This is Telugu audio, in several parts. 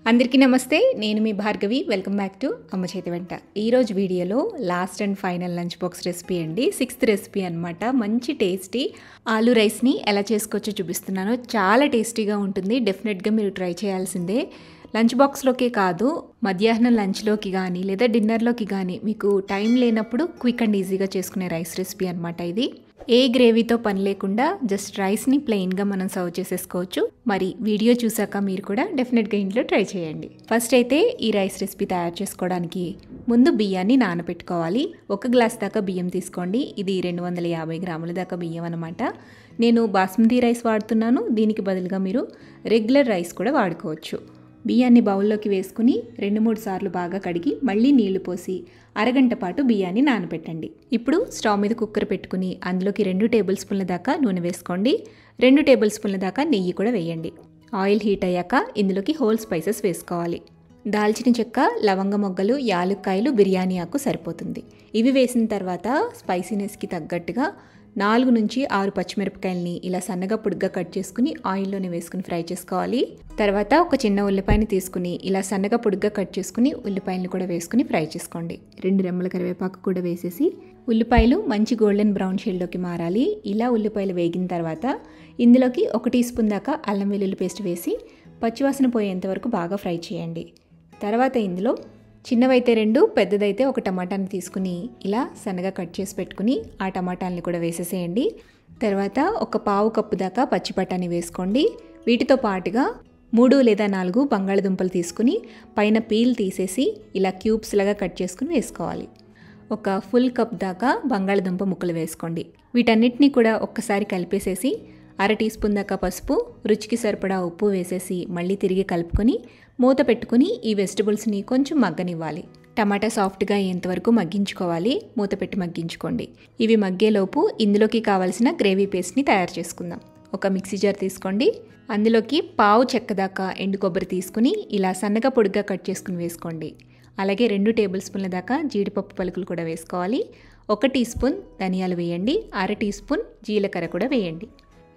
అందరికీ నమస్తే. నేను మీ భార్గవి. వెల్కమ్ బ్యాక్ టు అమ్మ చేతి వంట. ఈరోజు వీడియోలో last and final lunch box recipe అండి. 6th రెసిపీ అనమాట. మంచి టేస్టీ ఆలూ రైస్ని ఎలా చేసుకోవచ్చో చూపిస్తున్నాను. చాలా టేస్టీగా ఉంటుంది. డెఫినెట్గా మీరు ట్రై చేయాల్సిందే. లంచ్ బాక్స్లోకే కాదు, మధ్యాహ్నం లంచ్లోకి కానీ లేదా డిన్నర్లోకి కానీ మీకు టైం లేనప్పుడు క్విక్ అండ్ ఈజీగా చేసుకునే రైస్ రెసిపీ అనమాట ఇది. ఏ గ్రేవీతో పని లేకుండా జస్ట్ రైస్ని ప్లెయిన్గా మనం సర్వ్ చేసేసుకోవచ్చు. మరి వీడియో చూసాక మీరు కూడా డెఫినెట్గా ఇంట్లో ట్రై చేయండి. ఫస్ట్ అయితే ఈ రైస్ రెసిపీ తయారు చేసుకోవడానికి ముందు బియ్యాన్ని నానబెట్టుకోవాలి. 1 గ్లాస్ దాకా బియ్యం తీసుకోండి. ఇది 250 గ్రాముల దాకా బియ్యం అనమాట. నేను బాస్మతి రైస్ వాడుతున్నాను. దీనికి బదులుగా మీరు రెగ్యులర్ రైస్ కూడా వాడుకోవచ్చు. బియ్యాన్ని బౌల్లోకి వేసుకుని 2-3 సార్లు బాగా కడిగి మళ్ళీ నీళ్లు పోసి అరగంట పాటు బియ్యాన్ని నానబెట్టండి. ఇప్పుడు స్టవ్ మీద కుక్కర్ పెట్టుకుని అందులోకి 2 టేబుల్ స్పూన్ల దాకా నూనె వేసుకోండి. 2 టేబుల్ స్పూన్ల దాకా నెయ్యి కూడా వేయండి. ఆయిల్ హీట్ అయ్యాక ఇందులోకి హోల్ స్పైసెస్ వేసుకోవాలి. దాల్చిన చెక్క, లవంగ మొగ్గలు, యాలుక్కాయలు, బిర్యానీ ఆకు సరిపోతుంది. ఇవి వేసిన తర్వాత స్పైసీనెస్కి తగ్గట్టుగా 4 నుంచి 6 పచ్చిమిరపకాయలని ఇలా సన్నగా పొడుగ్గా కట్ చేసుకుని ఆయిల్లోనే వేసుకుని ఫ్రై చేసుకోవాలి. తర్వాత ఒక చిన్న ఉల్లిపాయని తీసుకుని ఇలా సన్నగా పొడుగ్గా కట్ చేసుకుని ఉల్లిపాయలను కూడా వేసుకుని ఫ్రై చేసుకోండి. 2 రెమ్మల కరివేపాకు కూడా వేసేసి ఉల్లిపాయలు మంచి గోల్డెన్ బ్రౌన్ షేడ్లోకి మారాలి. ఇలా ఉల్లిపాయలు వేగిన తర్వాత ఇందులోకి 1 టీ స్పూన్ దాకా అల్లం వెల్లుల్లి పేస్ట్ వేసి పచ్చివాసన పోయేంత వరకు బాగా ఫ్రై చేయండి. తర్వాత ఇందులో చిన్నవైతే 2, పెద్దదైతే 1 టమాటాని తీసుకుని ఇలా సన్నగా కట్ చేసి పెట్టుకుని ఆ టమాటాలని కూడా వేసేసేయండి. తర్వాత 1 పావు కప్పు దాకా పచ్చి బఠానీ వేసుకోండి. వీటితో పాటుగా 3 లేదా 4 బంగాళదుంపలు తీసుకుని పైన పీల్ తీసేసి ఇలా క్యూబ్స్ లాగా కట్ చేసుకుని వేసుకోవాలి. 1 ఫుల్ కప్ దాకా బంగాళదుంప ముక్కలు వేసుకోండి. వీటన్నిటిని కూడా ఒక్కసారి కలిపేసేసి 1/2 టీ స్పూన్ దాకా పసుపు, రుచికి సరిపడా ఉప్పు వేసేసి మళ్ళీ తిరిగి కలుపుకొని మూత పెట్టుకుని ఈ వెజిటబుల్స్ని కొంచెం మగ్గనివ్వాలి. టమాటా సాఫ్ట్గా అయ్యేంతవరకు మగ్గించుకోవాలి. మూత పెట్టి మగ్గించుకోండి. ఇవి మగ్గేలోపు ఇందులోకి కావాల్సిన గ్రేవీ పేస్ట్ని తయారు చేసుకుందాం. 1 మిక్సీ జార్ తీసుకోండి. అందులోకి పావు చెక్క దాకా ఎండు కొబ్బరి తీసుకుని ఇలా సన్నగా పొడిగా కట్ చేసుకుని వేసుకోండి. అలాగే 2 టేబుల్ స్పూన్ల దాకా జీడిపప్పు పలుకులు కూడా వేసుకోవాలి. 1 టీ స్పూన్ ధనియాలు వేయండి. 1/2 టీ స్పూన్ జీలకర్ర కూడా వేయండి.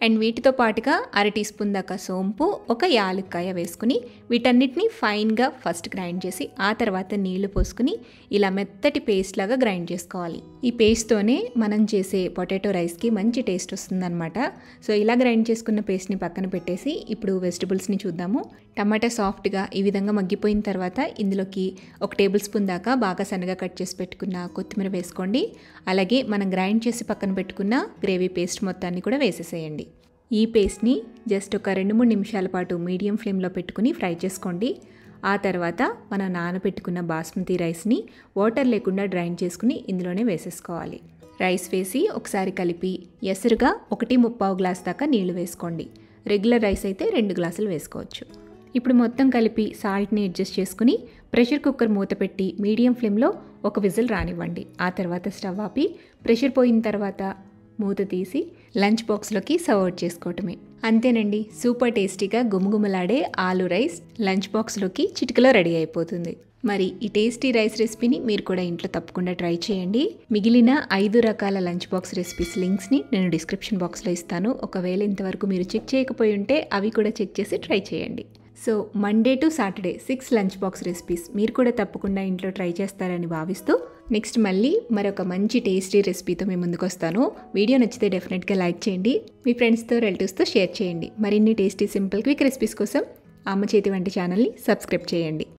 అండ్ వీటితో పాటుగా 1/2 టీ స్పూన్ దాకా సోంపు, 1 యాలుక్కాయ వేసుకుని వీటన్నిటిని ఫైన్గా ఫస్ట్ గ్రైండ్ చేసి ఆ తర్వాత నీళ్లు పోసుకుని ఇలా మెత్తటి పేస్ట్ లాగా గ్రైండ్ చేసుకోవాలి. ఈ పేస్ట్తోనే మనం చేసే పొటాటో రైస్కి మంచి టేస్ట్ వస్తుందన్నమాట. సో ఇలా గ్రైండ్ చేసుకున్న పేస్ట్ని పక్కన పెట్టేసి ఇప్పుడు వెజిటబుల్స్ని చూద్దాము. టమాటా సాఫ్ట్గా ఈ విధంగా మగ్గిపోయిన తర్వాత ఇందులోకి 1 టేబుల్ స్పూన్ దాకా బాగా సన్నగా కట్ చేసి పెట్టుకున్న కొత్తిమీర వేసుకోండి. అలాగే మనం గ్రైండ్ చేసి పక్కన పెట్టుకున్న గ్రేవీ పేస్ట్ మొత్తాన్ని కూడా వేసేసేయండి. ఈ పేస్ట్ని జస్ట్ ఒక 2-3 నిమిషాల పాటు మీడియం ఫ్లేమ్లో పెట్టుకుని ఫ్రై చేసుకోండి. ఆ తర్వాత మనం నానబెట్టుకున్న బాస్మతి రైస్ని వాటర్ లేకుండా డ్రైన్ చేసుకుని ఇందులోనే వేసేసుకోవాలి. రైస్ వేసి ఒకసారి కలిపి ఎసరుగా 1.25 గ్లాస్ దాకా నీళ్లు వేసుకోండి. రెగ్యులర్ రైస్ అయితే 2 గ్లాసులు వేసుకోవచ్చు. ఇప్పుడు మొత్తం కలిపి సాల్ట్ని అడ్జస్ట్ చేసుకుని ప్రెషర్ కుక్కర్ మూత పెట్టి మీడియం ఫ్లేమ్లో 1 విజిల్ రానివ్వండి. ఆ తర్వాత స్టవ్ ఆపి ప్రెషర్ పోయిన తర్వాత మూత తీసి లంచ్ బాక్స్లోకి సర్వ్ చేసుకోవటమే. అంతేనండి, సూపర్ టేస్టీగా గుమగుమలాడే ఆలూ రైస్ లంచ్ బాక్స్లోకి చిటికలో రెడీ అయిపోతుంది. మరి ఈ టేస్టీ రైస్ రెసిపీని మీరు కూడా ఇంట్లో తప్పకుండా ట్రై చేయండి. మిగిలిన 5 రకాల లంచ్ బాక్స్ రెసిపీస్ లింక్స్ని నేను డిస్క్రిప్షన్ బాక్స్లో ఇస్తాను. ఒకవేళ ఇంతవరకు మీరు చెక్ చేయకపోయి ఉంటే అవి కూడా చెక్ చేసి ట్రై చేయండి. So Monday to Saturday 6 lunch box recipes మీరు కూడా తప్పకుండా ఇంట్లో ట్రై చేస్తారని భావిస్తూ నెక్స్ట్ మళ్ళీ మరొక మంచి టేస్టీ రెసిపీతో మీ ముందుకు వస్తాను. వీడియో నచ్చితే డెఫినెట్గా లైక్ చేయండి. మీ ఫ్రెండ్స్తో, రిలేటివ్స్తో షేర్ చేయండి. మరిన్ని టేస్టీ సింపుల్ క్విక్ రెసిపీస్ కోసం అమ్మ చేతి వంట ఛానల్ని సబ్స్క్రైబ్ చేయండి.